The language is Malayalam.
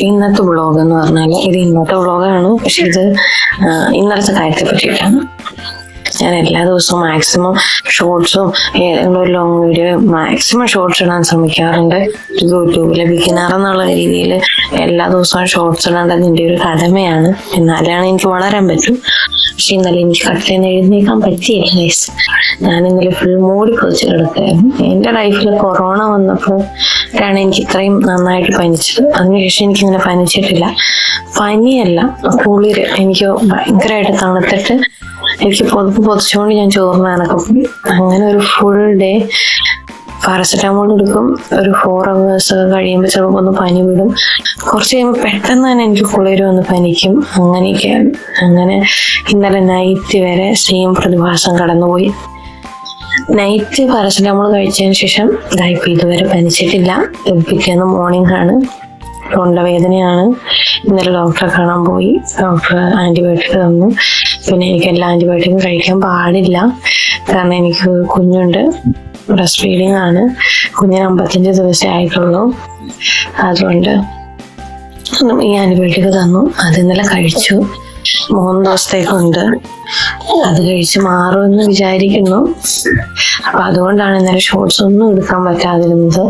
ഇന്നത്തെ വ്ളോഗ് എന്ന് പറഞ്ഞാൽ ഇത് ഇന്നത്തെ വ്ളോഗാണ്, പക്ഷെ ഇത് ഇന്നലത്തെ കാര്യത്തെ പറ്റിയിട്ടാണ്. ഞാൻ എല്ലാ ദിവസവും മാക്സിമം ഷോർട്സും ഏതെങ്കിലും ഒരു ലോങ് വീഡിയോ മാക്സിമം ഷോർട്സ് ഇടാൻ ശ്രമിക്കാറുണ്ട്. യൂട്യൂബിലെ ബിഗിനർ എന്നുള്ള രീതിയിൽ എല്ലാ ദിവസവും ഷോർട്സ് ഇടേണ്ടത് എൻ്റെ ഒരു കടമയാണ്. എന്നാലാണ് എനിക്ക് വളരാൻ പറ്റും. പക്ഷെ ഇന്നലെ എനിക്ക് കട്ടിൽ എഴുന്നേക്കാൻ പറ്റിയില്ല ഗൈസ്. ഞാൻ ഇന്നലെ ഫുൾ മൂടി പൊതിച്ച് കിടക്കുകയായിരുന്നു. എൻ്റെ ലൈഫിൽ കൊറോണ വന്നപ്പോഴാണ് എനിക്ക് ഇത്രയും നന്നായിട്ട് പനിച്ചത്. അതിനുശേഷം എനിക്കിങ്ങനെ പനിച്ചിട്ടില്ല. പനിയല്ല, കുളിര്. എനിക്ക് ഭയങ്കരമായിട്ട് തണുത്തിട്ട് എനിക്ക് പൊതിച്ചുകൊണ്ട് ഞാൻ ചോറിനാനൊക്കെ പോയി. അങ്ങനെ ഒരു ഫുൾ ഡേ പാരസെറ്റാമോൾ എടുക്കും. ഒരു 4 hours കഴിയുമ്പോൾ ചിലപ്പോൾ ഒന്ന് പനി വിടും. കുറച്ച് കഴിയുമ്പോൾ പെട്ടെന്ന് തന്നെ എനിക്ക് കുളിര് വന്ന് പനിക്കും. അങ്ങനെയൊക്കെയാണ്. അങ്ങനെ ഇന്നലെ നൈറ്റ് വരെ സെയിം പ്രതിഭാസം കടന്നുപോയി. നൈറ്റ് പാരസെറ്റാമോൾ കഴിച്ചതിന് ശേഷം ഇപ്പം ഇതുവരെ പനിച്ചിട്ടില്ല. പിറ്റേന്ന് മോർണിംഗ് ആണ്. തൊണ്ടവേദനയാണ്. ഇന്നലെ ഡോക്ടറെ കാണാൻ പോയി. ഡോക്ടർ ആൻറ്റിബയോട്ടിക് തന്നു. പിന്നെ എനിക്ക് എല്ലാ ആൻറ്റിബയോട്ടിക്കും കഴിക്കാൻ പാടില്ല, കാരണം എനിക്ക് കുഞ്ഞുണ്ട്. ബ്രസ്റ്റ് ഫീഡിങ് ആണ്. കുഞ്ഞിന് 55 ദിവസമേ ആയിട്ടുള്ളൂ. അതുകൊണ്ട് ഈ ആൻറ്റിബയോട്ടിക് തന്നു. അത് ഇന്നലെ കഴിച്ചു. 3 ദിവസത്തേക്കുണ്ട്. അത് കഴിച്ച് മാറുമെന്ന് വിചാരിക്കുന്നു. അപ്പൊ അതുകൊണ്ടാണ് ഇന്നലെ ഷോർട്സ് ഒന്നും എടുക്കാൻ പറ്റാതിരുന്നത്.